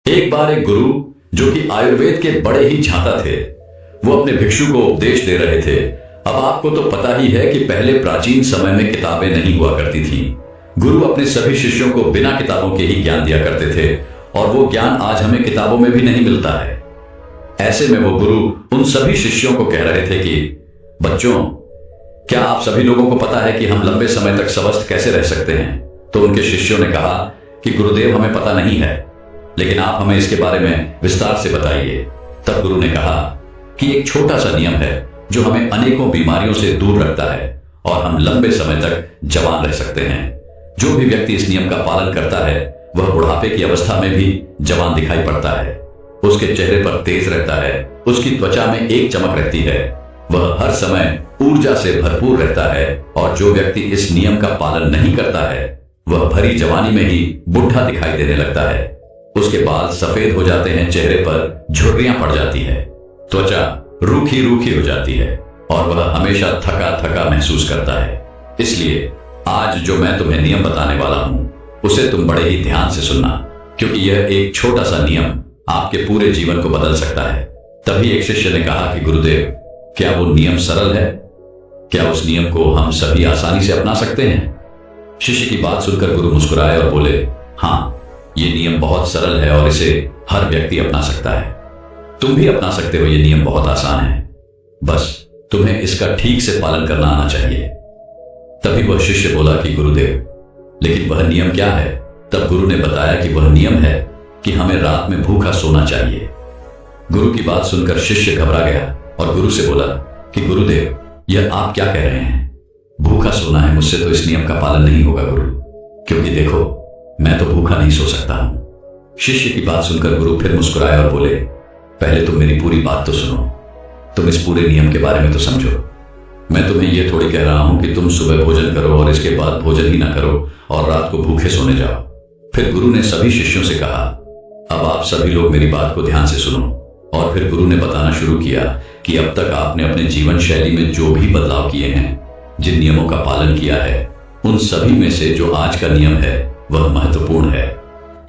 एक बार एक गुरु जो कि आयुर्वेद के बड़े ही झांता थे, वो अपने भिक्षु को उपदेश दे रहे थे। अब आपको तो पता ही है कि पहले प्राचीन समय में किताबें नहीं हुआ करती थीं। गुरु अपने सभी शिष्यों को बिना किताबों के ही ज्ञान दिया करते थे और वो ज्ञान आज हमें किताबों में भी नहीं मिलता है। ऐसे में वो गुरु उन सभी शिष्यों को कह रहे थे कि बच्चों, क्या आप सभी लोगों को पता है कि हम लंबे समय तक स्वस्थ कैसे रह सकते हैं? तो उनके शिष्यों ने कहा कि गुरुदेव, हमें पता नहीं है, लेकिन आप हमें इसके बारे में विस्तार से बताइए। तब गुरु ने कहा कि एक छोटा सा नियम है जो हमें अनेकों बीमारियों से दूर रखता है और हम लंबे समय तक जवान रह सकते हैं। जो भी व्यक्ति इस नियम का पालन करता है वह बुढ़ापे की अवस्था में भी जवान दिखाई पड़ता है। उसके चेहरे पर तेज रहता है, उसकी त्वचा में एक चमक रहती है, वह हर समय ऊर्जा से भरपूर रहता है। और जो व्यक्ति इस नियम का पालन नहीं करता है वह भरी जवानी में ही बुढ़ा दिखाई देने लगता है। उसके बाल सफेद हो जाते हैं, चेहरे पर झुर्रियां पड़ जाती है, त्वचा रूखी रूखी हो जाती है और वह हमेशा थका थका महसूस करता है। इसलिए आज जो मैं तुम्हें नियम बताने वाला हूं उसे तुम बड़े ही ध्यान से सुनना, क्योंकि यह एक छोटा सा नियम आपके पूरे जीवन को बदल सकता है। तभी एक शिष्य ने कहा कि गुरुदेव, क्या वो नियम सरल है? क्या उस नियम को हम सभी आसानी से अपना सकते हैं? शिष्य की बात सुनकर गुरु मुस्कुराए और बोले, हाँ, ये नियम बहुत सरल है और इसे हर व्यक्ति अपना सकता है। तुम भी अपना सकते हो। ये नियम बहुत आसान है, बस तुम्हें इसका ठीक से पालन करना आना चाहिए। तभी वह शिष्य बोला कि गुरुदेव, लेकिन वह नियम क्या है? तब गुरु ने बताया कि वह नियम है कि हमें रात में भूखा सोना चाहिए। गुरु की बात सुनकर शिष्य घबरा गया और गुरु से बोला कि गुरुदेव, यह आप क्या कह रहे हैं? भूखा सोना है, मुझसे तो इस नियम का पालन नहीं होगा गुरु, क्योंकि देखो, मैं तो भूखा नहीं सो सकता हूं। शिष्य की बात सुनकर गुरु फिर मुस्कुराए और बोले, पहले तुम मेरी पूरी बात तो सुनो। तुम इस पूरे नियम के बारे में तो समझो। मैं तुम्हें यह थोड़ी कह रहा हूं कि तुम सुबह भोजन करो और इसके बाद भोजन ही ना करो और रात को भूखे सोने जाओ। फिर गुरु ने सभी शिष्यों से कहा, अब आप सभी लोग मेरी बात को ध्यान से सुनो। और फिर गुरु ने बताना शुरू किया कि अब तक आपने अपने जीवन शैली में जो भी बदलाव किए हैं, जिन नियमों का पालन किया है, उन सभी में से जो आज का नियम है वह महत्वपूर्ण है।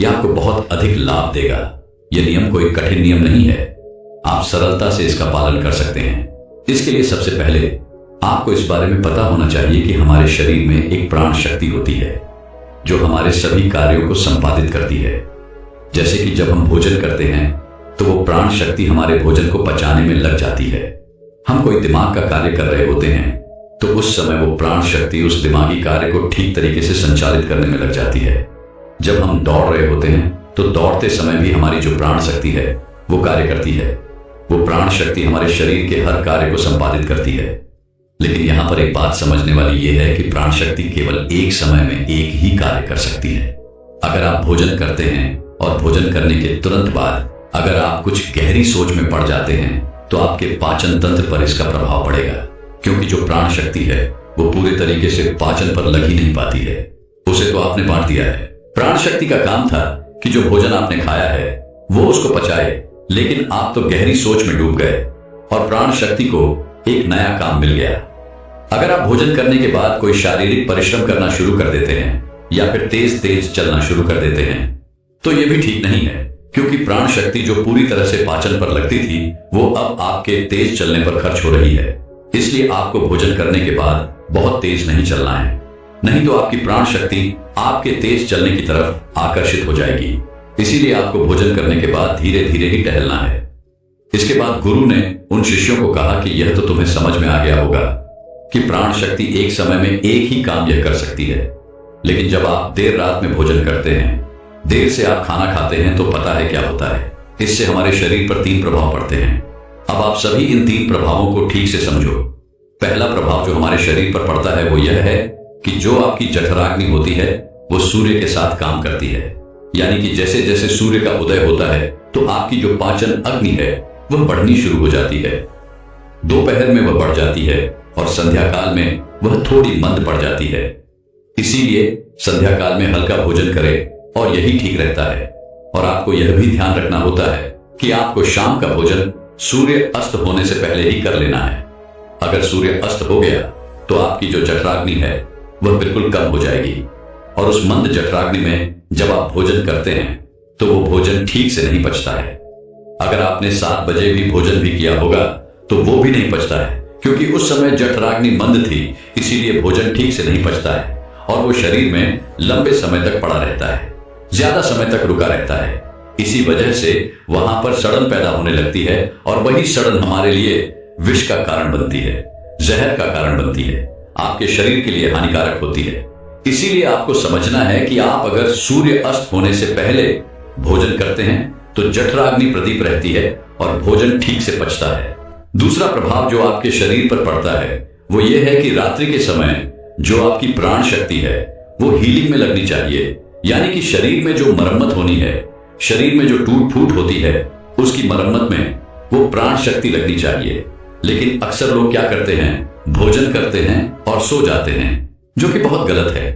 यह आपको बहुत अधिक लाभ देगा। यह नियम कोई कठिन नियम नहीं है, आप सरलता से इसका पालन कर सकते हैं। इसके लिए सबसे पहले आपको इस बारे में पता होना चाहिए कि हमारे शरीर में एक प्राण शक्ति होती है जो हमारे सभी कार्यों को संपादित करती है। जैसे कि जब हम भोजन करते हैं तो वो प्राण शक्ति हमारे भोजन को पचाने में लग जाती है। हम कोई दिमाग का कार्य कर रहे होते हैं तो उस समय वो प्राण शक्ति उस दिमागी कार्य को ठीक तरीके से संचालित करने में लग जाती है। जब हम दौड़ रहे होते हैं तो दौड़ते समय भी हमारी जो प्राण शक्ति है वो कार्य करती है। वो प्राण शक्ति हमारे शरीर के हर कार्य को संपादित करती है। लेकिन यहां पर एक बात समझने वाली यह है कि प्राण शक्ति केवल एक समय में एक ही कार्य कर सकती है। अगर आप भोजन करते हैं और भोजन करने के तुरंत बाद अगर आप कुछ गहरी सोच में पड़ जाते हैं तो आपके पाचन तंत्र पर इसका प्रभाव पड़ेगा, क्योंकि जो प्राण शक्ति है वो पूरे तरीके से पाचन पर लग ही नहीं पाती है। उसे तो आपने बांट दिया है। प्राण शक्ति का काम था कि जो भोजन आपने खाया है वो उसको पचाए, लेकिन आप तो गहरी सोच में डूब गए और प्राण शक्ति को एक नया काम मिल गया। अगर आप भोजन करने के बाद कोई शारीरिक परिश्रम करना शुरू कर देते हैं या फिर तेज तेज चलना शुरू कर देते हैं तो यह भी ठीक नहीं है, क्योंकि प्राण शक्ति जो पूरी तरह से पाचन पर लगती थी वो अब आपके तेज चलने पर खर्च हो रही है। इसलिए आपको भोजन करने के बाद बहुत तेज नहीं चलना है, नहीं तो आपकी प्राण शक्ति आपके तेज चलने की तरफ आकर्षित हो जाएगी। इसीलिए आपको भोजन करने के बाद धीरे धीरे ही टहलना है। इसके बाद गुरु ने उन शिष्यों को कहा कि यह तो तुम्हें समझ में आ गया होगा कि प्राण शक्ति एक समय में एक ही काम यह कर सकती है। लेकिन जब आप देर रात में भोजन करते हैं, देर से आप खाना खाते हैं, तो पता है क्या होता है? इससे हमारे शरीर पर 3 प्रभाव पड़ते हैं। अब आप सभी इन 3 प्रभावों को ठीक से समझो। पहला प्रभाव जो हमारे शरीर पर पड़ता है वो यह है कि जो आपकी जठराग्नि होती है वो सूर्य के साथ काम करती है। यानी कि जैसे जैसे सूर्य का उदय होता है तो आपकी जो पाचन अग्नि है वह बढ़नी शुरू हो जाती है। दोपहर में वह बढ़ जाती है और संध्या काल में वह थोड़ी मंद पड़ जाती है। इसीलिए संध्या काल में हल्का भोजन करें और यही ठीक रहता है। और आपको यह भी ध्यान रखना होता है कि आपको शाम का भोजन सूर्य अस्त होने से पहले ही कर लेना है। अगर सूर्य अस्त हो गया तो आपकी जो जठराग्नि है वह बिल्कुल कम हो जाएगी और उस मंद जठराग्नि में जब आप भोजन करते हैं तो वो भोजन ठीक से नहीं पचता है। अगर आपने 7 बजे भी भोजन भी किया होगा तो वो भी नहीं पचता है, क्योंकि उस समय जठराग्नि मंद थी, इसीलिए भोजन ठीक से नहीं पचता है और वो शरीर में लंबे समय तक पड़ा रहता है, ज्यादा समय तक रुका रहता है। इसी वजह से वहां पर सड़न पैदा होने लगती है और वही सड़न हमारे लिए विष का कारण बनती है, जहर का कारण बनती है, आपके शरीर के लिए हानिकारक होती है। इसीलिए आपको समझना है कि आप अगर सूर्य अस्त होने से पहले भोजन करते हैं तो जठराग्नि प्रदीप रहती है और भोजन ठीक से पचता है। दूसरा प्रभाव जो आपके शरीर पर पड़ता है वो ये है कि रात्रि के समय जो आपकी प्राण शक्ति है वो हीलिंग में लगनी चाहिए, यानी कि शरीर में जो मरम्मत होनी है, शरीर में जो टूट फूट होती है उसकी मरम्मत में वो प्राण शक्ति लगनी चाहिए। लेकिन अक्सर लोग क्या करते हैं, भोजन करते हैं और सो जाते हैं, जो कि बहुत गलत है,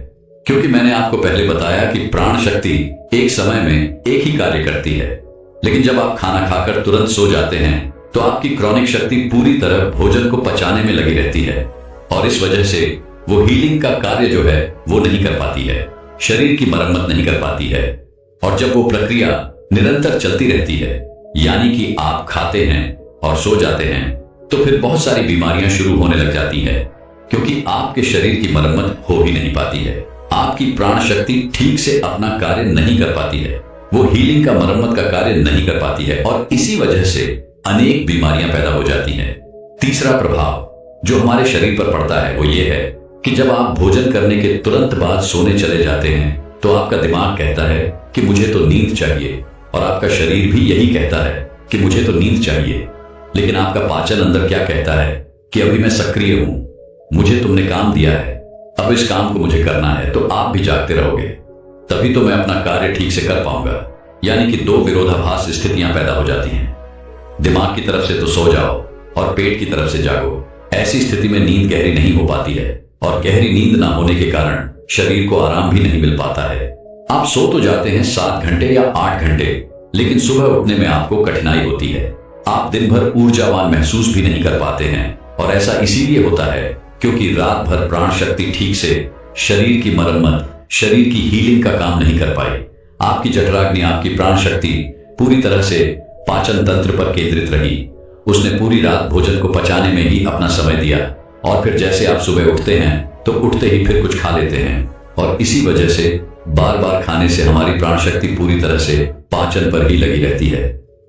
क्योंकि मैंने आपको पहले बताया कि प्राण शक्ति एक समय में एक ही कार्य करती है। लेकिन जब आप खाना खाकर तुरंत सो जाते हैं तो आपकी क्रॉनिक शक्ति पूरी तरह भोजन को पचाने में लगी रहती है और इस वजह से वो हीलिंग का कार्य जो है वो नहीं कर पाती है, शरीर की मरम्मत नहीं कर पाती है। और जब वो प्रक्रिया निरंतर चलती रहती है, यानी कि आप खाते हैं और सो जाते हैं, तो फिर बहुत सारी बीमारियां शुरू होने लग जाती है, क्योंकि आपके शरीर की मरम्मत हो ही नहीं पाती है, आपकी प्राण शक्ति ठीक से अपना कार्य नहीं कर पाती है, वो हीलिंग का मरम्मत का कार्य नहीं कर पाती है और इसी वजह से अनेक बीमारियां पैदा हो जाती हैं। तीसरा प्रभाव जो हमारे शरीर पर पड़ता है वो ये है कि जब आप भोजन करने के तुरंत बाद सोने चले जाते हैं तो आपका दिमाग कहता है कि मुझे तो नींद चाहिए और आपका शरीर भी यही कहता है कि मुझे तो नींद चाहिए। लेकिन आपका पाचन अंदर क्या कहता है कि अभी मैं सक्रिय हूं, मुझे तुमने काम दिया है, अब इस काम को मुझे करना है, तो आप भी जागते रहोगे, तभी तो मैं अपना कार्य ठीक से कर पाऊंगा। यानी कि दो विरोधाभास स्थितियां पैदा हो जाती हैं। दिमाग की तरफ से तो सो जाओ और पेट की तरफ से जागो। ऐसी स्थिति में नींद गहरी नहीं हो पाती है और गहरी नींद ना होने के कारण शरीर को आराम भी नहीं मिल पाता है। आप सो तो जाते हैं 7 घंटे या 8 घंटे, लेकिन सुबह उठने में आपको कठिनाई होती है। आप दिन भर ऊर्जावान महसूस भी नहीं कर पाते हैं और ऐसा इसीलिए होता है क्योंकि रात भर प्राण शक्ति ठीक से शरीर की मरम्मत, शरीर की हीलिंग का काम नहीं कर पाई। आपकी जठराग्नि, आपकी प्राण शक्ति पूरी तरह से पाचन तंत्र पर केंद्रित रही। उसने पूरी रात भोजन को पचाने में ही अपना समय दिया और फिर जैसे आप सुबह उठते हैं तो उठते ही फिर कुछ खा लेते हैं और इसी वजह से बार बार खाने से हमारी प्राण शक्ति पूरी तरह से पाचन पर ही लगी रहती है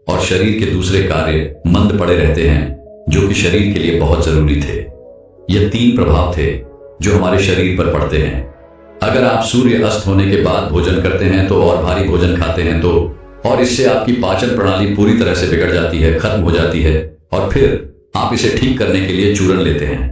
और शरीर के दूसरे कार्य मंद पड़े रहते हैं जो कि शरीर के लिए बहुत जरूरी थे। यह 3 प्रभाव थे जो हमारे शरीर पर पड़ते हैं। अगर आप सूर्य अस्त होने के बाद भोजन करते हैं तो और भारी भोजन खाते हैं तो और इससे आपकी पाचन प्रणाली पूरी तरह से बिगड़ जाती है, खत्म हो जाती है और फिर आप इसे ठीक करने के लिए चूर्ण लेते हैं,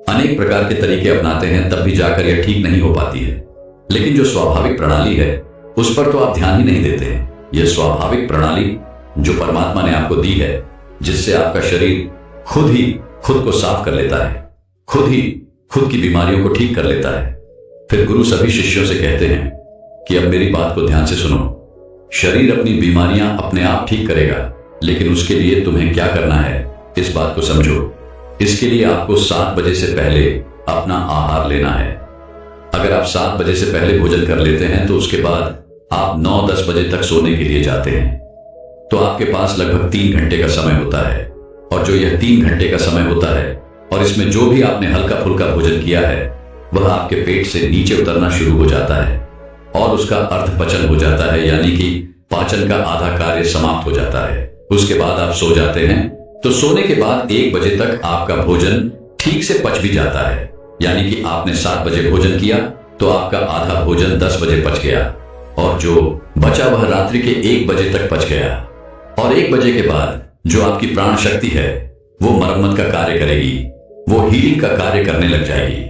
अनेक प्रकार के तरीके अपनाते हैं, तब भी जाकर यह ठीक नहीं हो पाती है। लेकिन जो स्वाभाविक प्रणाली है उस पर तो आप ध्यान ही नहीं देते हैं। यह स्वाभाविक प्रणाली जो परमात्मा ने आपको दी है, जिससे आपका शरीर खुद ही खुद को साफ कर लेता है, खुद ही खुद की बीमारियों को ठीक कर लेता है। फिर गुरु सभी शिष्यों से कहते हैं कि अब मेरी बात को ध्यान से सुनो। शरीर अपनी बीमारियां अपने आप ठीक करेगा, लेकिन उसके लिए तुम्हें क्या करना है इस बात को समझो। इसके लिए आपको 7 बजे से पहले अपना आहार लेना है। अगर आप 7 बजे से पहले भोजन कर लेते हैं तो उसके बाद आप 9-10 बजे तक सोने के लिए जाते हैं, तो आपके पास लगभग 3 घंटे का समय होता है। और जो यह 3 घंटे का समय होता है और इसमें जो भी आपने हल्का फुल्का भोजन किया है वह आपके पेट से नीचे उतरना शुरू हो जाता है और उसका अर्ध पचन हो जाता है, यानी कि पाचन का आधा कार्य समाप्त हो जाता है। उसके बाद आप सो जाते हैं, तो सोने के बाद 1 बजे तक आपका भोजन ठीक से पच भी जाता है, यानी कि आपने 7 बजे भोजन किया तो आपका आधा भोजन 10 बजे पच गया और जो बचा वह रात्रि के 1 बजे तक पच गया। और 1 बजे के बाद जो आपकी प्राण शक्ति है वो मरम्मत का कार्य करेगी, वो हीलिंग का कार्य करने लग जाएगी।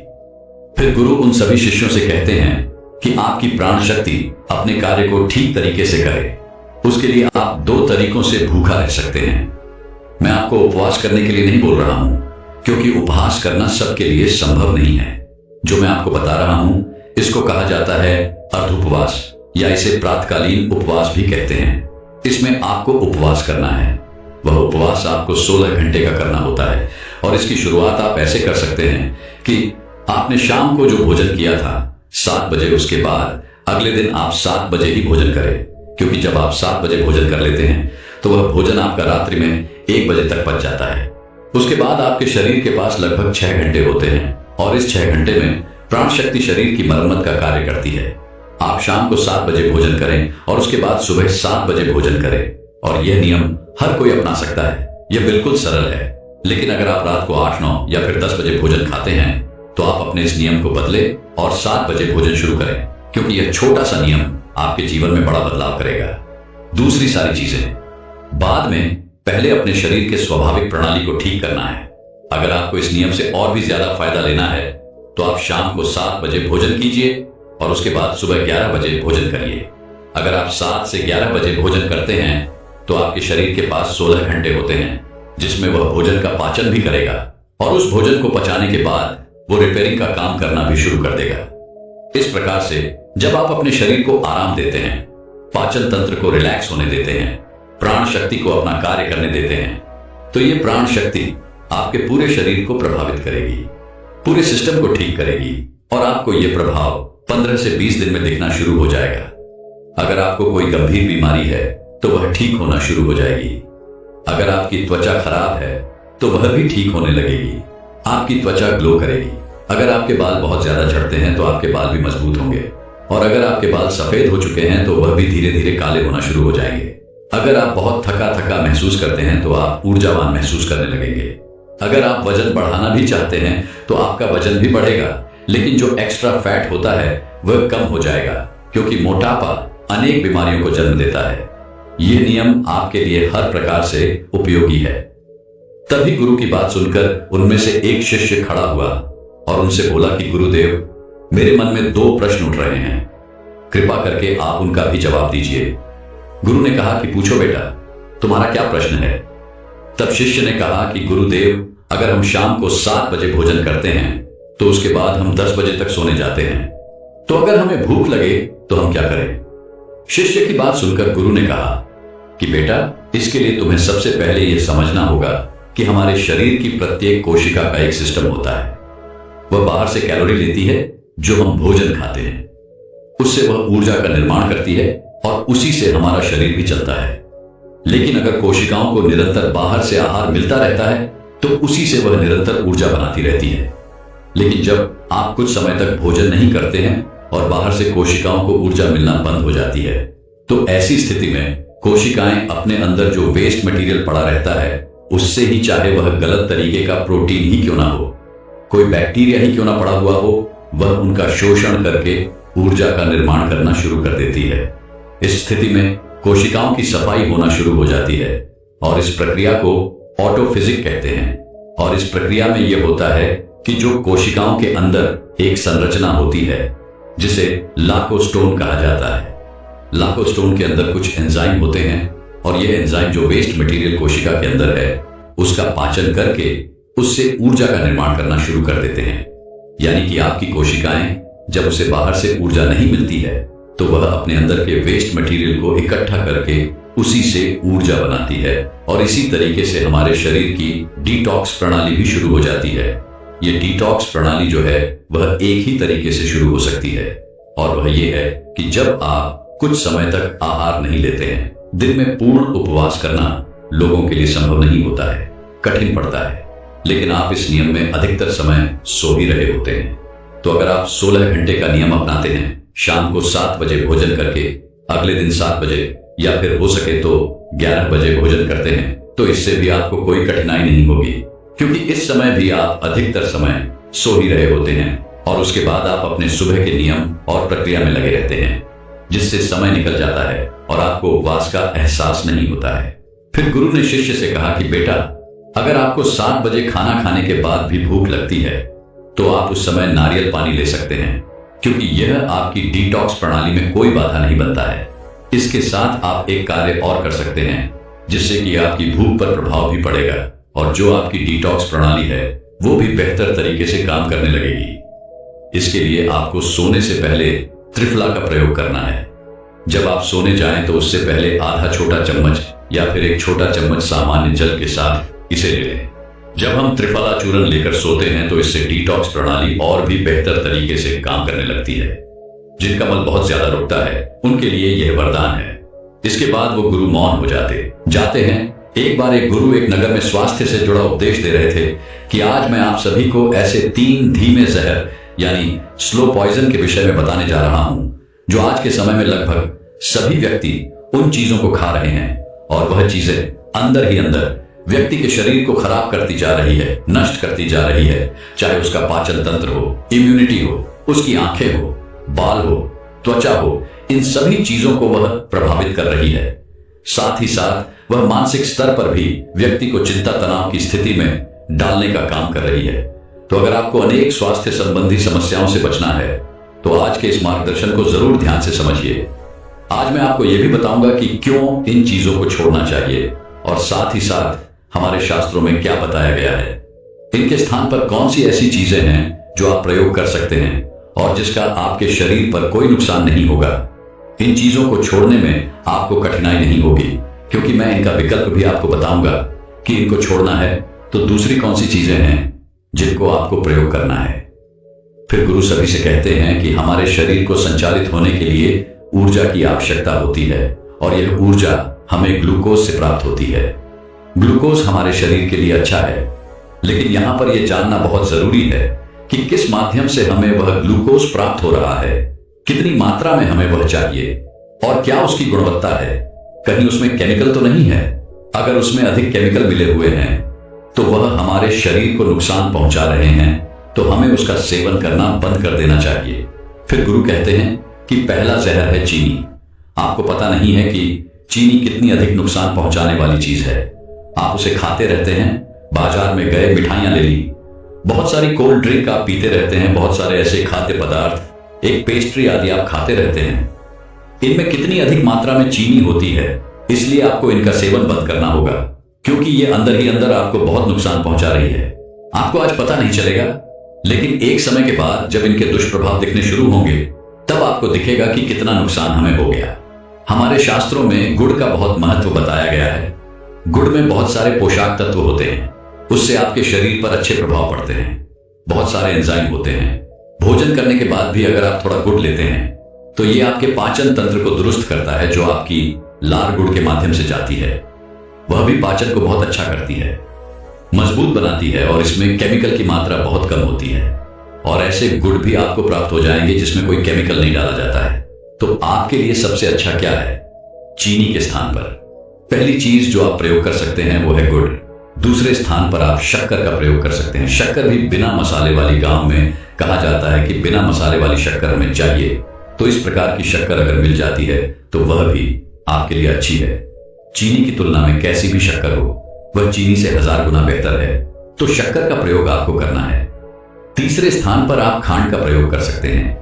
फिर गुरु उन सभी शिष्यों से कहते हैं कि आपकी प्राण शक्ति अपने कार्य को ठीक तरीके से करे। उसके लिए आप 2 तरीकों से भूखा रह सकते हैं। मैं आपको उपवास करने के लिए नहीं बोल रहा हूं, क्योंकि उपवास करना सबके लिए संभव नहीं है। जो मैं आपको बता रहा हूं इसको कहा जाता है अर्ध उपवास, या इसे प्रातकालीन उपवास भी कहते हैं। इसमें आपको उपवास करना है। वह उपवास आपको 16 घंटे का करना होता है और इसकी शुरुआत आप ऐसे कर सकते हैं कि आपने शाम को जो भोजन किया था 7 बजे, उसके बाद अगले दिन आप 7 बजे ही भोजन करें। क्योंकि जब आप 7 बजे भोजन कर लेते हैं तो वह भोजन आपका रात्रि में 1 बजे तक पच जाता है। उसके बाद आपके शरीर के पास लगभग 6 घंटे होते हैं और इस 6 घंटे में प्राण शक्ति शरीर की मरम्मत का कार्य करती है। आप शाम को 7 बजे भोजन करें और उसके बाद सुबह 7 बजे भोजन करें और यह नियम हर कोई अपना सकता है। यह बिल्कुल सरल है, लेकिन अगर आप रात को 8, 9 या फिर 10 बजे भोजन खाते हैं तो आप अपने इस नियम को बदले और 7 बजे भोजन शुरू करें, क्योंकि यह छोटा सा नियम आपके जीवन में बड़ा बदलाव करेगा। दूसरी सारी चीजें बाद में, पहले अपने शरीर के स्वाभाविक प्रणाली को ठीक करना है। अगर आपको इस नियम से और भी ज्यादा फायदा लेना है तो आप शाम को 7 बजे भोजन कीजिए और उसके बाद सुबह 11 बजे भोजन करिए। अगर आप 7 से 11 बजे भोजन करते हैं तो आपके शरीर के पास 16 घंटे होते हैं जिसमें वह भोजन का पाचन भी करेगा और उस भोजन को पचाने के बाद वो रिपेयरिंग का काम करना भी शुरू कर देगा। इस प्रकार से जब आप अपने शरीर को आराम देते हैं, पाचन तंत्र को रिलैक्स होने देते हैं, प्राण शक्ति को अपना कार्य करने देते हैं, तो ये प्राण शक्ति आपके पूरे शरीर को प्रभावित करेगी, पूरे सिस्टम को ठीक करेगी और आपको यह प्रभाव 15 से 20 दिन में दिखना शुरू हो जाएगा। अगर आपको कोई गंभीर बीमारी है तो वह ठीक होना शुरू हो जाएगी। अगर आपकी त्वचा खराब है तो वह भी ठीक होने लगेगी। आपकी त्वचा ग्लो करेगी। अगर आपके बाल बहुत ज्यादा झड़ते हैं तो आपके बाल भी मजबूत होंगे और अगर आपके बाल सफेद हो चुके हैं तो वह भी धीरे धीरे काले होना शुरू हो जाएंगे। अगर आप बहुत थका थका महसूस करते हैं तो आप ऊर्जावान महसूस करने लगेंगे। अगर आप वजन बढ़ाना भी चाहते हैं तो आपका वजन भी बढ़ेगा, लेकिन जो एक्स्ट्रा फैट होता है वह कम हो जाएगा, क्योंकि मोटापा अनेक बीमारियों को जन्म देता है। यह नियम आपके लिए हर प्रकार से उपयोगी है। तभी गुरु की बात सुनकर उनमें से एक शिष्य खड़ा हुआ और उनसे बोला कि गुरुदेव, मेरे मन में 2 प्रश्न उठ रहे हैं, कृपा करके आप उनका भी जवाब दीजिए। गुरु ने कहा कि पूछो बेटा, तुम्हारा क्या प्रश्न है? तब शिष्य ने कहा कि गुरुदेव, अगर हम शाम को 7 बजे भोजन करते हैं तो उसके बाद हम 10 बजे तक सोने जाते हैं, तो अगर हमें भूख लगे तो हम क्या करें? शिष्य की बात सुनकर गुरु ने कहा कि बेटा, इसके लिए तुम्हें सबसे पहले यह समझना होगा कि हमारे शरीर की प्रत्येक कोशिका का एक सिस्टम होता है। वह बाहर से कैलोरी लेती है जो हम भोजन खाते हैं, उससे वह ऊर्जा का निर्माण करती है और उसी से हमारा शरीर भी चलता है। लेकिन अगर कोशिकाओं को निरंतर बाहर से आहार मिलता रहता है तो उसी से वह निरंतर ऊर्जा बनाती रहती है। लेकिन जब आप कुछ समय तक भोजन नहीं करते हैं और बाहर से कोशिकाओं को ऊर्जा मिलना बंद हो जाती है, तो ऐसी स्थिति में कोशिकाएं अपने अंदर जो वेस्ट मटेरियल पड़ा रहता है उससे ही, चाहे वह गलत तरीके का प्रोटीन ही क्यों ना हो, कोई बैक्टीरिया ही क्यों ना पड़ा हुआ हो, वह उनका शोषण करके ऊर्जा का निर्माण करना शुरू कर देती है। इस स्थिति में कोशिकाओं की सफाई होना शुरू हो जाती है और इस प्रक्रिया को ऑटोफिजिक कहते हैं। और इस प्रक्रिया में यह होता है कि जो कोशिकाओं के अंदर एक संरचना होती है जिसे लाकोस्टोन कहा जाता है, लाकोस्टोन के अंदर कुछ एंजाइम होते हैं और यह एंजाइम जो वेस्ट मटेरियल कोशिका के अंदर है उसका पाचन करके उससे ऊर्जा का निर्माण करना शुरू कर देते हैं। यानी कि आपकी कोशिकाएं जब उसे बाहर से ऊर्जा नहीं मिलती है तो वह अपने अंदर के वेस्ट मटेरियल को इकट्ठा करके उसी से ऊर्जा बनाती है और इसी तरीके से हमारे शरीर की डिटॉक्स प्रणाली भी शुरू हो जाती है। ये डिटॉक्स प्रणाली जो है वह एक ही तरीके से शुरू हो सकती है और वह ये है कि जब आप कुछ समय तक आहार नहीं लेते हैं। दिन में पूर्ण उपवास करना लोगों के लिए संभव नहीं होता है, कठिन पड़ता है, लेकिन आप इस नियम में अधिकतर समय सो ही रहे होते हैं। तो अगर आप 16 घंटे का नियम अपनाते हैं, शाम को 7 बजे भोजन करके अगले दिन 7 बजे या फिर हो सके तो 11 बजे भोजन करते हैं, तो इससे भी आपको कोई कठिनाई नहीं होगी, क्योंकि इस समय भी आप अधिकतर समय सो ही रहे होते हैं और उसके बाद आप अपने सुबह के नियम और प्रक्रिया में लगे रहते हैं, जिससे समय निकल जाता है और आपको उपवास का एहसास नहीं होता है। फिर गुरु ने शिष्य से कहा कि बेटा, अगर आपको 7 बजे खाना खाने के बाद भी भूख लगती है तो आप उस समय नारियल पानी ले सकते हैं, क्योंकि यह आपकी डिटॉक्स प्रणाली में कोई बाधा नहीं बनता है। इसके साथ आप एक कार्य और कर सकते हैं जिससे कि आपकी भूख पर प्रभाव भी पड़ेगा और जो आपकी डिटॉक्स प्रणाली है वो भी बेहतर तरीके से काम करने लगेगी। इसके लिए आपको सोने से पहले त्रिफला का प्रयोग करना है। जब आप सोने जाएं तो उससे पहले आधा छोटा चम्मच या फिर एक छोटा चम्मच सामान्य जल के साथ इसे ले लें। जब हम त्रिफला चूर्ण लेकर सोते हैं तो इससे डिटॉक्स प्रणाली और भी बेहतर तरीके से काम करने लगती है। जिनका मल बहुत ज्यादा रुकता है उनके लिए यह वरदान है। इसके बाद वो गुरु मौन हो जाते हैं। एक बार एक गुरु एक नगर में स्वास्थ्य से जुड़ा उपदेश दे रहे थे कि आज मैं आप सभी को ऐसे 3 धीमे जहर यानी स्लो पॉइजन के विषय में बताने जा रहा हूं, जो आज के समय में लगभग सभी व्यक्ति उन चीजों को खा रहे हैं और वह चीजें अंदर ही अंदर व्यक्ति के शरीर को खराब करती जा रही है, नष्ट करती जा रही है। चाहे उसका पाचन तंत्र हो, इम्यूनिटी हो, उसकी आंखें हो, बाल हो, त्वचा हो, इन सभी चीजों को वह प्रभावित कर रही है। साथ ही साथ वह मानसिक स्तर पर भी व्यक्ति को चिंता तनाव की स्थिति में डालने का काम कर रही है। तो अगर आपको अनेक स्वास्थ्य संबंधी समस्याओं से बचना है तो आज के इस मार्गदर्शन को जरूर ध्यान से समझिए। आज मैं आपको यह भी बताऊंगा कि क्यों इन चीजों को छोड़ना चाहिए और साथ ही साथ हमारे शास्त्रों में क्या बताया गया है। इनके स्थान पर कौन सी ऐसी चीजें हैं जो आप प्रयोग कर सकते हैं और जिसका आपके शरीर पर कोई नुकसान नहीं होगा। इन चीजों को छोड़ने में आपको कठिनाई नहीं होगी, क्योंकि मैं इनका विकल्प भी आपको बताऊंगा कि इनको छोड़ना है तो दूसरी कौन सी चीजें हैं जिनको आपको प्रयोग करना है। फिर गुरु सभी से कहते हैं कि हमारे शरीर को संचालित होने के लिए ऊर्जा की आवश्यकता होती है और यह ऊर्जा हमें ग्लूकोज से प्राप्त होती है। ग्लूकोज हमारे शरीर के लिए अच्छा है, लेकिन यहां पर यह जानना बहुत जरूरी है कि किस माध्यम से हमें वह ग्लूकोज प्राप्त हो रहा है, कितनी मात्रा में हमें वह चाहिए और क्या उसकी गुणवत्ता है। कहीं उसमें केमिकल तो नहीं है। अगर उसमें अधिक केमिकल मिले हुए हैं तो वह हमारे शरीर को नुकसान पहुंचा रहे हैं, तो हमें उसका सेवन करना बंद कर देना चाहिए। फिर गुरु कहते हैं कि पहला जहर है चीनी। आपको पता नहीं है कि चीनी कितनी अधिक नुकसान पहुंचाने वाली चीज है। आप उसे खाते रहते हैं, बाजार में गए, मिठाइयां ले ली, बहुत सारी कोल्ड ड्रिंक आप पीते रहते हैं, बहुत सारे ऐसे खाद्य पदार्थ, एक पेस्ट्री आदि आप खाते रहते हैं। इनमें कितनी अधिक मात्रा में चीनी होती है, इसलिए आपको इनका सेवन बंद करना होगा, क्योंकि ये अंदर ही अंदर आपको बहुत नुकसान पहुंचा रही है। आपको आज पता नहीं चलेगा, लेकिन एक समय के बाद जब इनके दुष्प्रभाव दिखने शुरू होंगे तब आपको दिखेगा कि कितना नुकसान हमें हो गया। हमारे शास्त्रों में गुड़ का बहुत महत्व बताया गया है। गुड़ में बहुत सारे पोषक तत्व होते हैं, उससे आपके शरीर पर अच्छे प्रभाव पड़ते हैं। बहुत सारे एंजाइम होते हैं। भोजन करने के बाद भी अगर आप थोड़ा गुड़ लेते हैं तो ये आपके पाचन तंत्र को दुरुस्त करता है, जो आपकी लार गुड़ के माध्यम से जाती है। वह भी पाचन को बहुत अच्छा करती है, मजबूत बनाती है और इसमें केमिकल की मात्रा बहुत कम होती है। और ऐसे गुड़ भी आपको प्राप्त हो जाएंगे जिसमें कोई केमिकल नहीं डाला जाता है। तो आपके लिए सबसे अच्छा क्या है? चीनी के स्थान पर पहली चीज जो आप प्रयोग कर सकते हैं वो है गुड़। दूसरे स्थान पर आप शक्कर का प्रयोग कर सकते हैं। शक्कर भी बिना मसाले वाली, गांव में कहा जाता है कि बिना मसाले वाली शक्कर हमें चाहिए, तो इस प्रकार की शक्कर अगर मिल जाती है तो वह भी आपके लिए अच्छी है। चीनी की तुलना में कैसी भी शक्कर हो, वह चीनी से 1000 गुना बेहतर है, तो शक्कर का प्रयोग आपको करना है। तीसरे स्थान पर आप खांड का प्रयोग कर सकते हैं।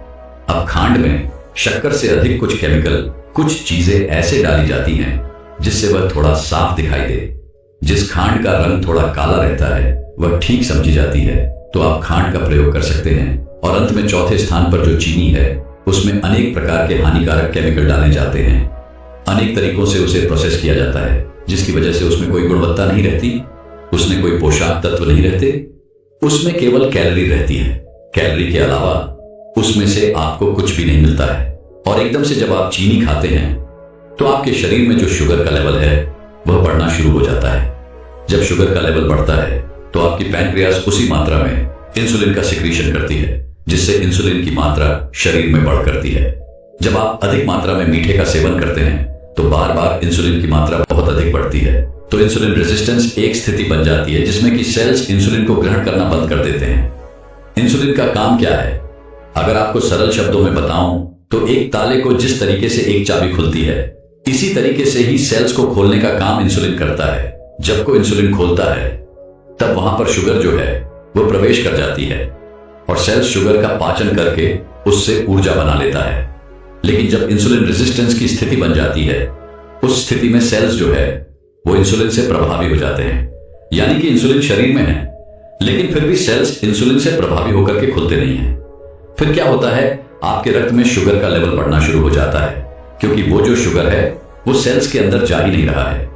अब खांड में शक्कर से अधिक कुछ केमिकल, कुछ चीजें ऐसे डाली जाती हैं जिससे वह थोड़ा साफ दिखाई दे। जिस खांड का रंग थोड़ा काला रहता है वह ठीक समझी जाती है, तो आप खांड का प्रयोग कर सकते हैं। और अंत में चौथे स्थान पर जो चीनी है, उसमें अनेक प्रकार के हानिकारक केमिकल डाले जाते हैं। अनेक तरीकों से उसे प्रोसेस किया जाता है, जिसकी वजह से उसमें कोई गुणवत्ता नहीं रहती, उसमें कोई पोषक तत्व नहीं रहते, उसमें केवल कैलोरी रहती है। कैलोरी के अलावा उसमें से आपको कुछ भी नहीं मिलता है। और एकदम से जब आप चीनी खाते हैं तो आपके शरीर में जो शुगर का लेवल है वह बढ़ना शुरू हो जाता है। जब शुगर का लेवल बढ़ता है तो आपकी पैनक्रियाज उसी मात्रा में इंसुलिन का सिक्रीशन करती है, जिससे इंसुलिन की मात्रा शरीर में बढ़ करती है। जब आप अधिक मात्रा में मीठे का सेवन करते हैं तो बार बार इंसुलिन की मात्रा बहुत अधिक बढ़ती है, तो इंसुलिन रेजिस्टेंस एक स्थिति बन जाती है जिसमें कि सेल्स इंसुलिन को ग्रहण करना बंद कर देते हैं। इंसुलिन का काम क्या है? अगर आपको सरल शब्दों में बताऊं तो एक ताले को जिस तरीके से एक चाबी खुलती है, इसी तरीके से ही सेल्स को खोलने का काम इंसुलिन करता है। जब कोई इंसुलिन खोलता है तब वहां पर शुगर जो है वो प्रवेश कर जाती है और सेल्स शुगर का पाचन करके उससे ऊर्जा बना लेता है। लेकिन जब इंसुलिन रेजिस्टेंस की स्थिति बन जाती है, उस स्थिति में सेल्स जो है वो इंसुलिन से प्रभावी हो जाते हैं। यानी कि इंसुलिन शरीर में है, लेकिन फिर भी सेल्स इंसुलिन से प्रभावी होकर के खुलते नहीं है। फिर क्या होता है? आपके रक्त में शुगर का लेवल बढ़ना शुरू हो जाता है, क्योंकि वो जो शुगर है वो सेल्स के अंदर जा ही नहीं रहा है।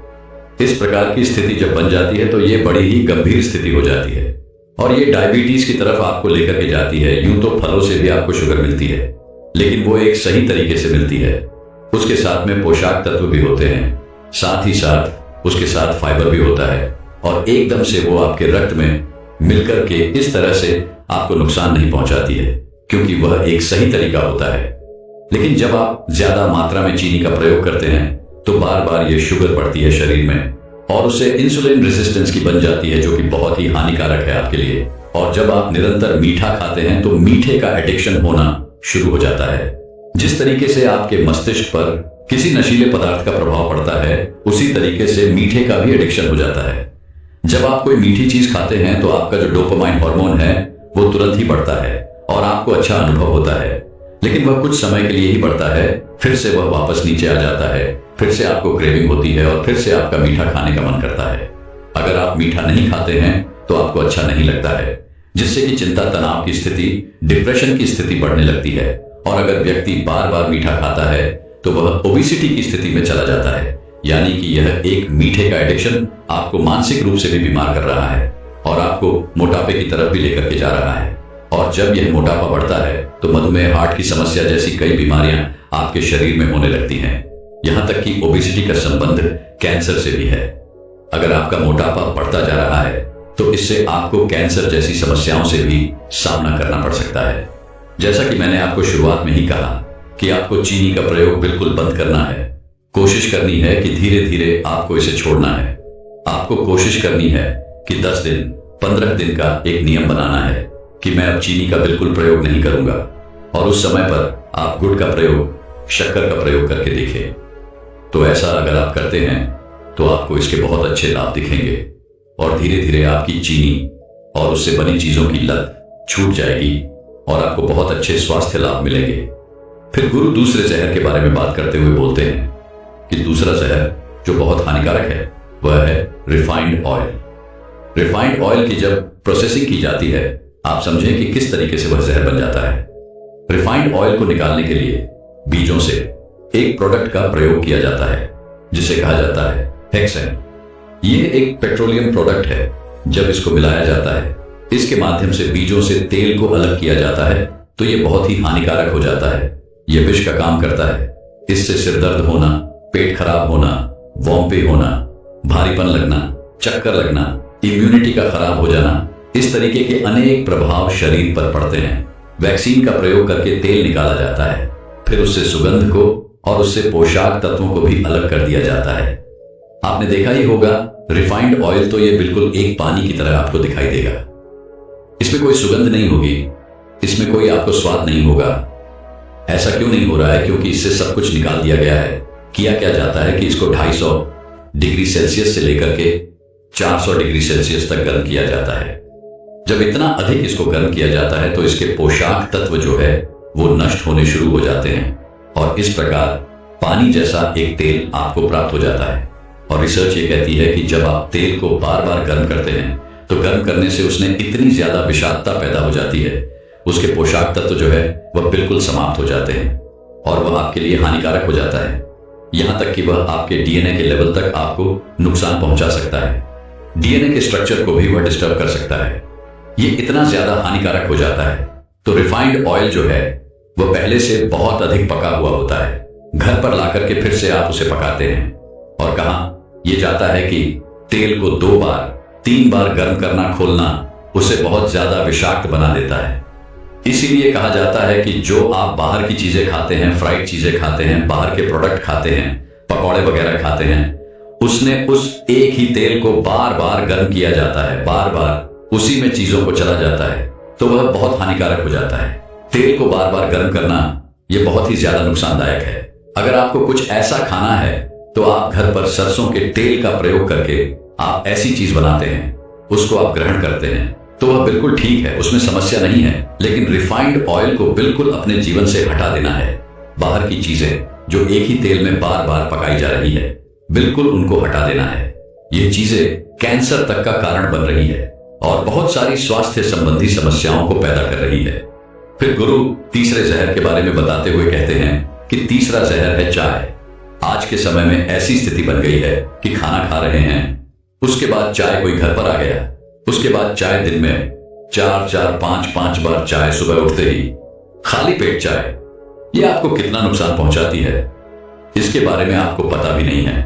इस प्रकार की स्थिति जब बन जाती है तो ये बड़ी ही गंभीर स्थिति हो जाती है और ये डायबिटीज की तरफ आपको लेकर के जाती है। यूं तो फलों से भी आपको शुगर मिलती है, लेकिन वो एक सही तरीके से मिलती है। उसके साथ में पोषक तत्व भी होते हैं, साथ ही साथ उसके साथ फाइबर भी होता है, और एकदम से वो आपके रक्त में मिलकर के इस तरह से आपको नुकसान नहीं पहुंचाती है, क्योंकि वह एक सही तरीका होता है। लेकिन जब आप ज्यादा मात्रा में चीनी का प्रयोग करते हैं तो बार बार ये शुगर बढ़ती है शरीर में, और उससे इंसुलिन रेजिस्टेंस की बन जाती है, जो कि बहुत ही हानिकारक है आपके लिए। और जब आप निरंतर मीठा खाते हैं तो मीठे का एडिक्शन होना शुरू हो जाता है। जिस तरीके से आपके मस्तिष्क पर किसी नशीले पदार्थ का प्रभाव पड़ता है, उसी तरीके से मीठे का भी एडिक्शन हो जाता है। जब आप कोई मीठी चीज खाते हैं तो आपका जो डोपामाइन हार्मोन है वो तुरंत ही बढ़ता है और आपको अच्छा अनुभव होता है, लेकिन वह कुछ समय के लिए ही बढ़ता है, फिर से वह वापस नीचे आ जाता है, फिर से आपको क्रेविंग होती है और फिर से आपका मीठा खाने का मन करता है। अगर आप मीठा नहीं खाते हैं तो आपको अच्छा नहीं लगता है, जिससे कि चिंता, तनाव की स्थिति, डिप्रेशन की स्थिति बढ़ने लगती है। और अगर व्यक्ति बार बार मीठा खाता है तो वह ओबेसिटी की स्थिति में चला जाता है, यानी कि यह एक मीठे का एडिक्शन आपको मानसिक रूप से भी बीमार कर रहा है और आपको मोटापे की तरफ भी लेकर के जा रहा है। और जब यह मोटापा बढ़ता है तो मधुमेह, हार्ट की समस्या जैसी कई बीमारियां आपके शरीर में होने लगती हैं। यहां तक कि ओबेसिटी का संबंध कैंसर से भी है। अगर आपका मोटापा बढ़ता जा रहा है तो इससे आपको कैंसर जैसी समस्याओं से भी सामना करना पड़ सकता है। जैसा कि मैंने आपको शुरुआत में ही कहा कि आपको चीनी का प्रयोग बिल्कुल बंद करना है। कोशिश करनी है कि धीरे धीरे आपको इसे छोड़ना है। आपको कोशिश करनी है कि 10 दिन, 15 दिन का एक नियम बनाना है कि मैं अब चीनी का बिल्कुल प्रयोग नहीं करूंगा, और उस समय पर आप गुड़ का प्रयोग, शक्कर का प्रयोग करके देखें। तो ऐसा अगर आप करते हैं तो आपको इसके बहुत अच्छे लाभ दिखेंगे और धीरे धीरे आपकी चीनी और उससे बनी चीजों की लत छूट जाएगी और आपको बहुत अच्छे स्वास्थ्य लाभ मिलेंगे। फिर गुरु दूसरे जहर के बारे में बात करते हुए बोलते हैं कि दूसरा जहर जो बहुत हानिकारक है वह है रिफाइंड ऑयल। रिफाइंड ऑयल की जब प्रोसेसिंग की जाती है, आप समझें कि किस तरीके से वह जहर बन जाता है। रिफाइंड ऑयल को निकालने के लिए बीजों से एक प्रोडक्ट का प्रयोग किया जाता है जिसे कहा जाता है हेक्सेन। ये एक पेट्रोलियम प्रोडक्ट है। जब इसको मिलाया जाता है, इसके माध्यम से बीजों से तेल को अलग किया जाता है, तो ये बहुत ही हानिकारक हो जाता है। यह विष का काम करता है। इससे सिर दर्द होना, पेट खराब होना, वॉम्पे होना, भारीपन लगना, चक्कर लगना, इम्यूनिटी का खराब हो जाना, इस तरीके के अनेक प्रभाव शरीर पर पड़ते हैं। वैक्सीन का प्रयोग करके तेल निकाला जाता है, फिर उससे सुगंध को और उससे पोषक तत्वों को भी अलग कर दिया जाता है। आपने देखा ही होगा, रिफाइंड ऑयल तो ये बिल्कुल एक पानी की तरह आपको दिखाई देगा। इसमें कोई सुगंध नहीं होगी, इसमें कोई आपको स्वाद नहीं होगा। ऐसा क्यों नहीं हो रहा है? क्योंकि इससे सब कुछ निकाल दिया गया है। किया क्या जाता है कि इसको 250 डिग्री सेल्सियस से लेकर के 400 डिग्री सेल्सियस तक गर्म किया जाता है। जब इतना अधिक इसको गर्म किया जाता है तो इसके पोषक तत्व जो है वो नष्ट होने शुरू हो जाते हैं और इस प्रकार पानी जैसा एक तेल आपको प्राप्त हो जाता है। और रिसर्च ये कहती है कि जब आप तेल को बार बार गर्म करते हैं तो गर्म करने से उसने इतनी ज्यादा विषाक्तता पैदा हो जाती है, उसके पोषक तत्व जो है वह बिल्कुल समाप्त हो जाते हैं और वह आपके लिए हानिकारक हो जाता है। यहां तक कि वह आपके डीएनए के लेवल तक आपको नुकसान पहुंचा सकता है। डीएनए के स्ट्रक्चर को भी वह डिस्टर्ब कर सकता है। ये इतना ज्यादा हानिकारक हो जाता है। तो रिफाइंड ऑयल जो है वह पहले से बहुत अधिक पका हुआ होता है। घर पर लाकर के फिर से आप उसे पकाते हैं और कहा यह जाता है कि तेल को 2 बार 3 बार गर्म करना, खोलना उसे बहुत ज्यादा विषाक्त बना देता है। इसीलिए कहा जाता है कि जो आप बाहर की चीजें खाते हैं, फ्राइड चीजें खाते हैं, बाहर के प्रोडक्ट खाते हैं, पकौड़े वगैरह खाते हैं, उसने उस एक ही तेल को बार बार गर्म किया जाता है, बार बार उसी में चीजों को चला जाता है, तो वह बहुत हानिकारक हो जाता है। तेल को बार बार गर्म करना यह बहुत ही ज्यादा नुकसानदायक है। अगर आपको कुछ ऐसा खाना है तो आप घर पर सरसों के तेल का प्रयोग करके आप ऐसी चीज बनाते हैं, उसको आप ग्रहण करते हैं, तो वह बिल्कुल ठीक है, उसमें समस्या नहीं है। लेकिन रिफाइंड ऑयल को बिल्कुल अपने जीवन से हटा देना है। बाहर की चीजें जो एक ही तेल में बार बार पकाई जा रही है, बिल्कुल उनको हटा देना है। ये चीजें कैंसर तक का कारण बन रही है और बहुत सारी स्वास्थ्य संबंधी समस्याओं को पैदा कर रही है। फिर गुरु तीसरे जहर के बारे में बताते हुए कहते हैं कि तीसरा जहर है चाय। आज के समय में ऐसी स्थिति बन गई है कि खाना खा रहे हैं, उसके बाद चाय कोई घर पर आ गया, उसके बाद चाय दिन में 4-4, 5-5 बार चाय, सुबह उठते ही खाली पेट चाय, ये आपको कितना नुकसान पहुंचाती है। इसके बारे में आपको पता भी नहीं है।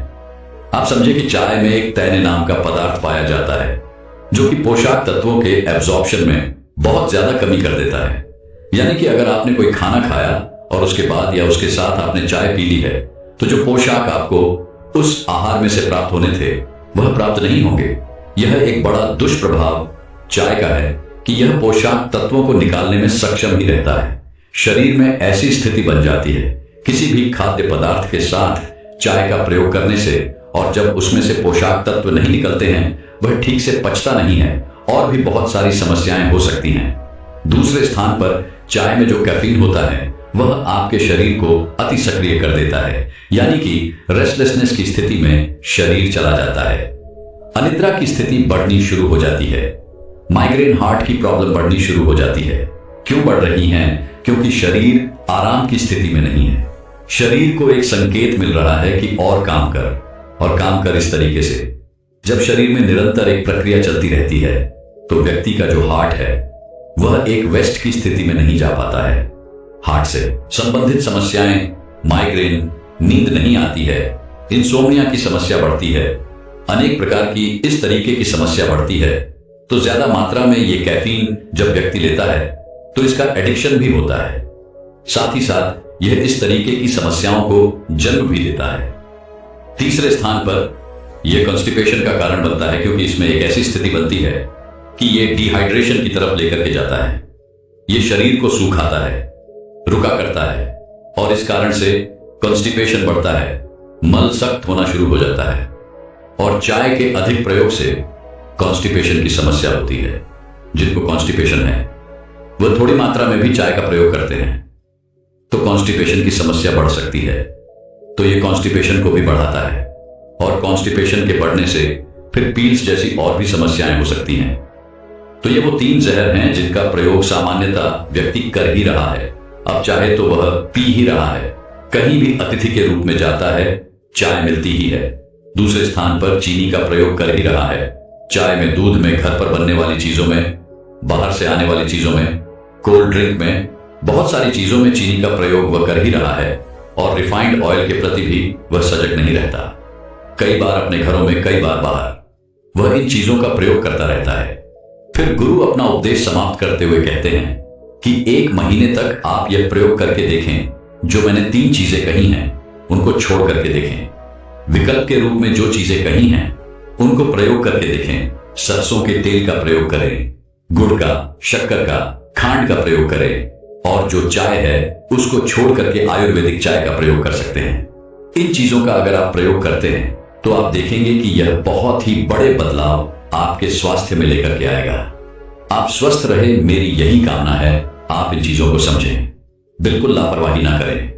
आप समझे कि चाय में एक तैने नाम का पदार्थ पाया जाता है जो कि पोषक तत्वों के एब्जॉर्प्शन में बहुत ज्यादा कमी कर देता है। यानी कि अगर आपने कोई खाना खाया और उसके बाद या उसके साथ आपने चाय पी ली है तो जो पोषक आपको उस आहार में से प्राप्त होने थे वह प्राप्त नहीं होंगे। यह एक बड़ा दुष्प्रभाव चाय का है कि यह पोषक तत्वों को निकालने में सक्षम ही रहता है। शरीर में ऐसी स्थिति बन जाती है किसी भी खाद्य पदार्थ के साथ चाय का प्रयोग करने से, और जब उसमें से पोषक तत्व नहीं निकलते हैं वह ठीक से पचता नहीं है और भी बहुत सारी समस्याएं हो सकती हैं। दूसरे स्थान पर चाय में जो कैफीन होता है वह आपके शरीर को अति सक्रिय कर देता है, यानी कि रेस्टलेसनेस की स्थिति में शरीर चला जाता है। अनिद्रा की स्थिति बढ़नी शुरू हो जाती है। माइग्रेन, हार्ट की प्रॉब्लम बढ़नी शुरू हो जाती है। क्यों बढ़ रही हैं? क्योंकि शरीर आराम की स्थिति में नहीं है। शरीर को एक संकेत मिल रहा है कि और काम कर, और काम कर इस तरीके से। जब शरीर में निरंतर एक प्रक्रिया चलती रहती है तो व्यक्ति का जो हार्ट है वह एक वेस्ट की स्थिति में नहीं जा पाता है। हार्ट से संबंधित समस्याएं, माइग्रेन, नींद नहीं आती है, इंसोम्निया की समस्या बढ़ती है, अनेक प्रकार की इस तरीके की समस्या बढ़ती है। तो ज्यादा मात्रा में ये कैफीन जब व्यक्ति लेता है तो इसका एडिक्शन भी होता है। साथ ही साथ यह इस तरीके की समस्याओं को जन्म भी देता है। तीसरे स्थान पर यह कॉन्स्टिपेशन का कारण बनता है, क्योंकि इसमें एक ऐसी स्थिति बनती है कि यह डिहाइड्रेशन की तरफ लेकर के जाता है। यह शरीर को सूखाता है, रुका करता है, और इस कारण से कॉन्स्टिपेशन बढ़ता है, मल सख्त होना शुरू हो जाता है। और चाय के अधिक प्रयोग से कॉन्स्टिपेशन की समस्या होती है। जिनको कॉन्स्टिपेशन है वह थोड़ी मात्रा में भी चाय का प्रयोग करते हैं तो कॉन्स्टिपेशन की समस्या बढ़ सकती है। तो यह कॉन्स्टिपेशन को भी बढ़ाता है, और कॉन्स्टिपेशन के बढ़ने से फिर पील्स जैसी और भी समस्याएं हो सकती हैं। तो ये वो 3 जहर हैं जिनका प्रयोग सामान्यतः व्यक्ति कर ही रहा है। अब चाहे तो वह पी ही रहा है। कहीं भी अतिथि के रूप में जाता है, चाय मिलती ही है। दूसरे स्थान पर चीनी का प्रयोग कर ही रहा है। चाय में, दूध में, घर पर बनने वाली चीजों में, बाहर से आने वाली चीजों में, कोल्ड ड्रिंक में, बहुत सारी चीजों में चीनी का प्रयोग वह कर ही रहा है। और रिफाइंड ऑयल के प्रति भी वह सजग नहीं रहता। कई बार अपने घरों में, कई बार बाहर वह इन चीजों का प्रयोग करता रहता है। फिर गुरु अपना उपदेश समाप्त करते हुए कहते हैं कि 1 महीने तक आप यह प्रयोग करके देखें। जो मैंने 3 चीजें कही हैं उनको छोड़ करके देखें। विकल्प के रूप में जो चीजें कही हैं उनको प्रयोग करके देखें। सरसों के तेल का प्रयोग करें, गुड़ का, शक्कर का, खांड का प्रयोग करें, और जो चाय है उसको छोड़ करके आयुर्वेदिक चाय का प्रयोग कर सकते हैं। इन चीजों का अगर आप प्रयोग करते हैं तो आप देखेंगे कि यह बहुत ही बड़े बदलाव आपके स्वास्थ्य में लेकर के आएगा। आप स्वस्थ रहे, मेरी यही कामना है। आप इन चीजों को समझें, बिल्कुल लापरवाही ना करें।